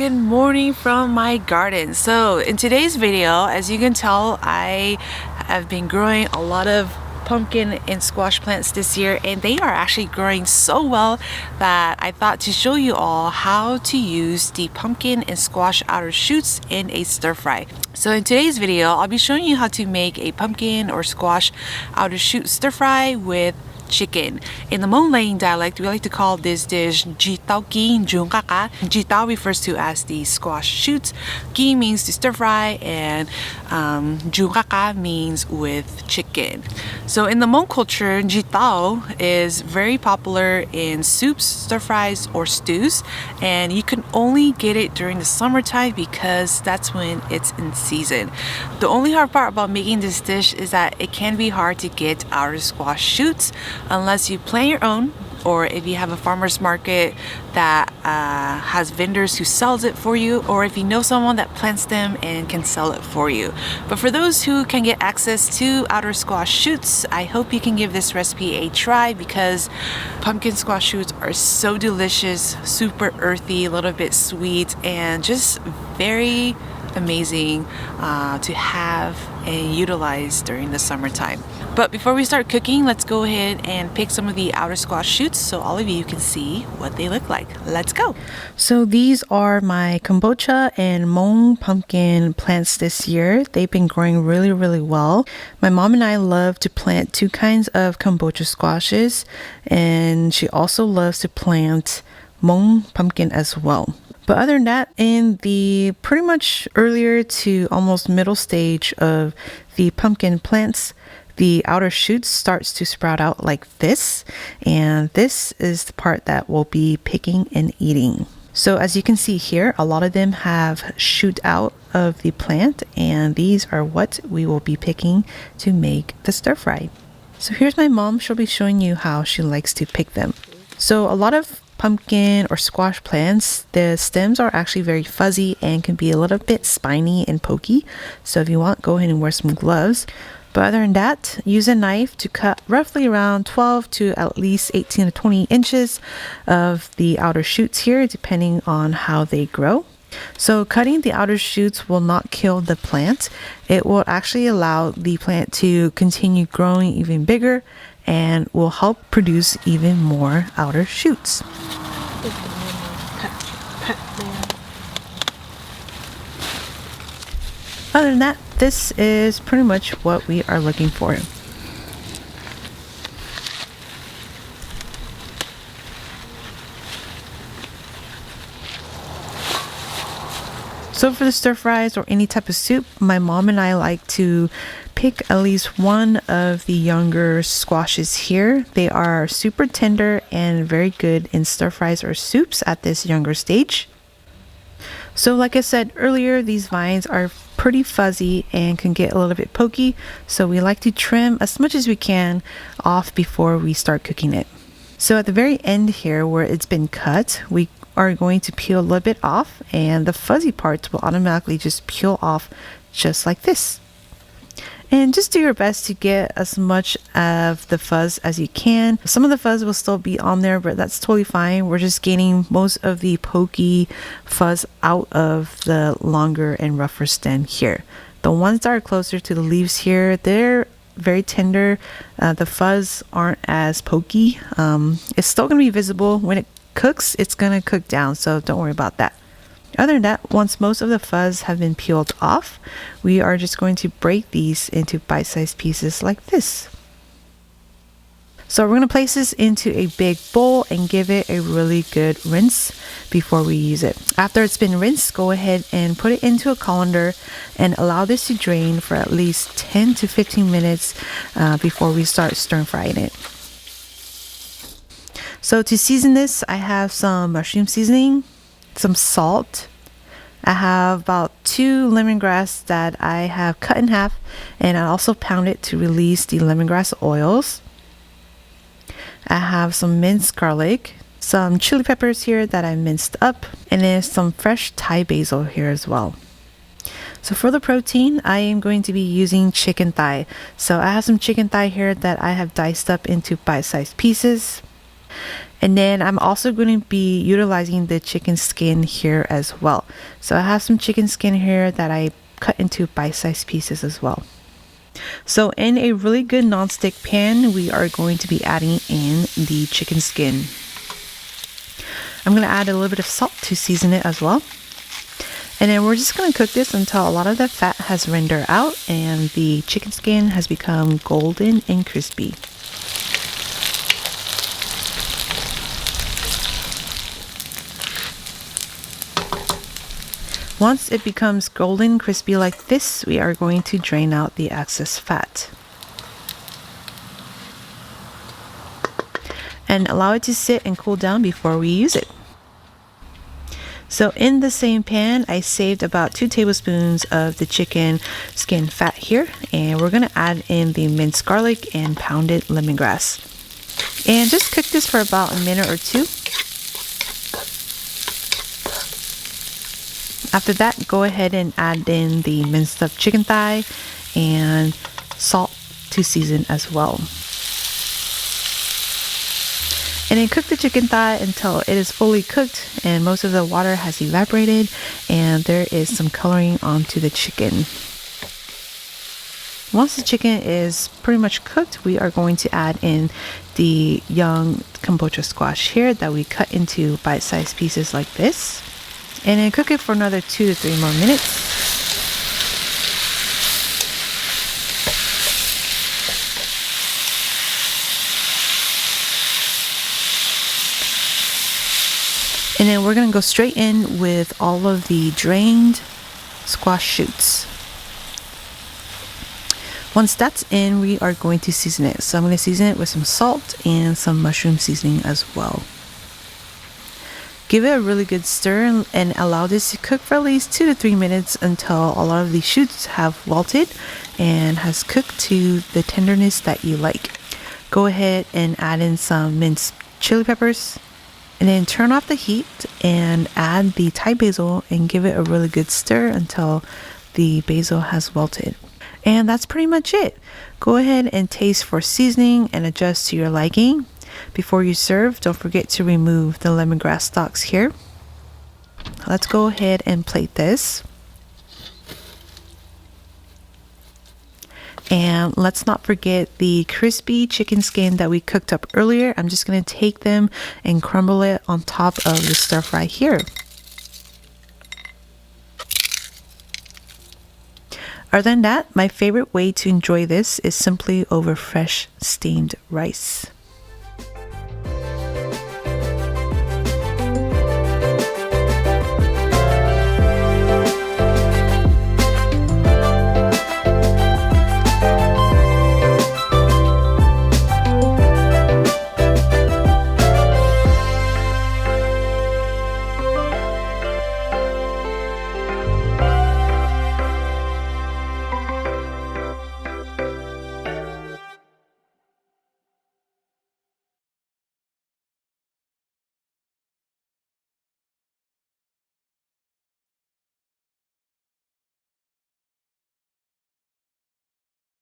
good morning from my garden. So in today's video, as you can tell, I have been growing a lot of pumpkin and squash plants this year, and they are actually growing so well that I thought to show you all how to use the pumpkin and squash outer shoots in a stir fry. So in today's video, I'll be showing you how to make a pumpkin or squash outer shoot stir fry with chicken. In the Hmong dialect, we like to call this dish Ntsis Taub Kib. Ntsis Taub refers to as the squash shoots. Kib means to stir fry, and Qab means with chicken. So in the Hmong culture, Ntsis Taub is very popular in soups, stir fries, or stews, and you can only get it during the summertime because that's when it's in season. The only hard part about making this dish is that it can be hard to get outer squash shoots unless you plant your own, or if you have a farmer's market that has vendors who sells it for you, or if you know someone that plants them and can sell it for you. But for those who can get access to outer squash shoots, I hope you can give this recipe a try because pumpkin squash shoots are so delicious, super earthy, a little bit sweet, and just very amazing to have and utilize during the summertime. But before we start cooking, let's go ahead and pick some of the outer squash shoots so all of you can see what they look like. Let's go. So these are my kombucha and Hmong pumpkin plants this year. They've been growing really well. My mom and I love to plant two kinds of kombucha squashes, and she also loves to plant Hmong pumpkin as well. But other than that, in the pretty much earlier to almost middle stage of the pumpkin plants, the outer shoots starts to sprout out like this, and this is the part that we'll be picking and eating. So as you can see here, a lot of them have shoot out of the plant, and these are what we will be picking to make the stir fry. So here's my mom. She'll be showing you how she likes to pick them. So a lot of pumpkin or squash plants, the stems are actually very fuzzy and can be a little bit spiny and pokey. So if you want, go ahead and wear some gloves. But other than that, use a knife to cut roughly around 12 to at least 18 to 20 inches of the outer shoots here, depending on how they grow. So cutting the outer shoots will not kill the plant. It will actually allow the plant to continue growing even bigger and will help produce even more outer shoots. Other than that, this is pretty much what we are looking for. So for the stir fries or any type of soup, my mom and I like to pick at least one of the younger squashes here. They are super tender and very good in stir fries or soups at this younger stage. So like I said earlier, these vines are pretty fuzzy and can get a little bit pokey, so we like to trim as much as we can off before we start cooking it. So at the very end here where it's been cut, we are going to peel a little bit off, and the fuzzy parts will automatically just peel off just like this. And just do your best to get as much of the fuzz as you can. Some of the fuzz will still be on there, but that's totally fine. We're just getting most of the pokey fuzz out of the longer and rougher stem here. The ones that are closer to the leaves here, they're very tender. The fuzz aren't as pokey. It's still going to be visible. When it cooks, it's going to cook down, so don't worry about that. Other than that, once most of the fuzz have been peeled off, we are just going to break these into bite-sized pieces like this. So we're going to place this into a big bowl and give it a really good rinse before we use it. After it's been rinsed, go ahead and put it into a colander and allow this to drain for at least 10 to 15 minutes before we start stir frying it. So to season this, I have some mushroom seasoning, some salt. I have about 2 lemongrass that I have cut in half, and I also pound it to release the lemongrass oils. I have some minced garlic, some chili peppers here that I minced up, and then some fresh Thai basil here as well. So for the protein, I am going to be using chicken thigh. So I have some chicken thigh here that I have diced up into bite-sized pieces. And then I'm also going to be utilizing the chicken skin here as well. So I have some chicken skin here that I cut into bite-sized pieces as well. So in a really good non-stick pan, we are going to be adding in the chicken skin. I'm going to add a little bit of salt to season it as well. And then we're just going to cook this until a lot of the fat has rendered out and the chicken skin has become golden and crispy. Once it becomes golden crispy like this, we are going to drain out the excess fat. And allow it to sit and cool down before we use it. So in the same pan, I saved about 2 tablespoons of the chicken skin fat here. And we're going to add in the minced garlic and pounded lemongrass. And just cook this for about a minute or two. After that, go ahead and add in the minced up chicken thigh and salt to season as well. And then cook the chicken thigh until it is fully cooked and most of the water has evaporated and there is some coloring onto the chicken. Once the chicken is pretty much cooked, we are going to add in the young kombucha squash here that we cut into bite-sized pieces like this. And then cook it for another 2 to 3 more minutes. And then we're going to go straight in with all of the drained squash shoots. Once that's in, we are going to season it. So I'm going to season it with some salt and some mushroom seasoning as well. Give it a really good stir and allow this to cook for at least 2 to 3 minutes until a lot of the shoots have wilted and has cooked to the tenderness that you like. Go ahead and add in some minced chili peppers and then turn off the heat and add the Thai basil and give it a really good stir until the basil has wilted. And that's pretty much it. Go ahead and taste for seasoning and adjust to your liking. Before you serve, don't forget to remove the lemongrass stalks here. Let's go ahead and plate this. And let's not forget the crispy chicken skin that we cooked up earlier. I'm just going to take them and crumble it on top of the stir fry here. Other than that, my favorite way to enjoy this is simply over fresh steamed rice.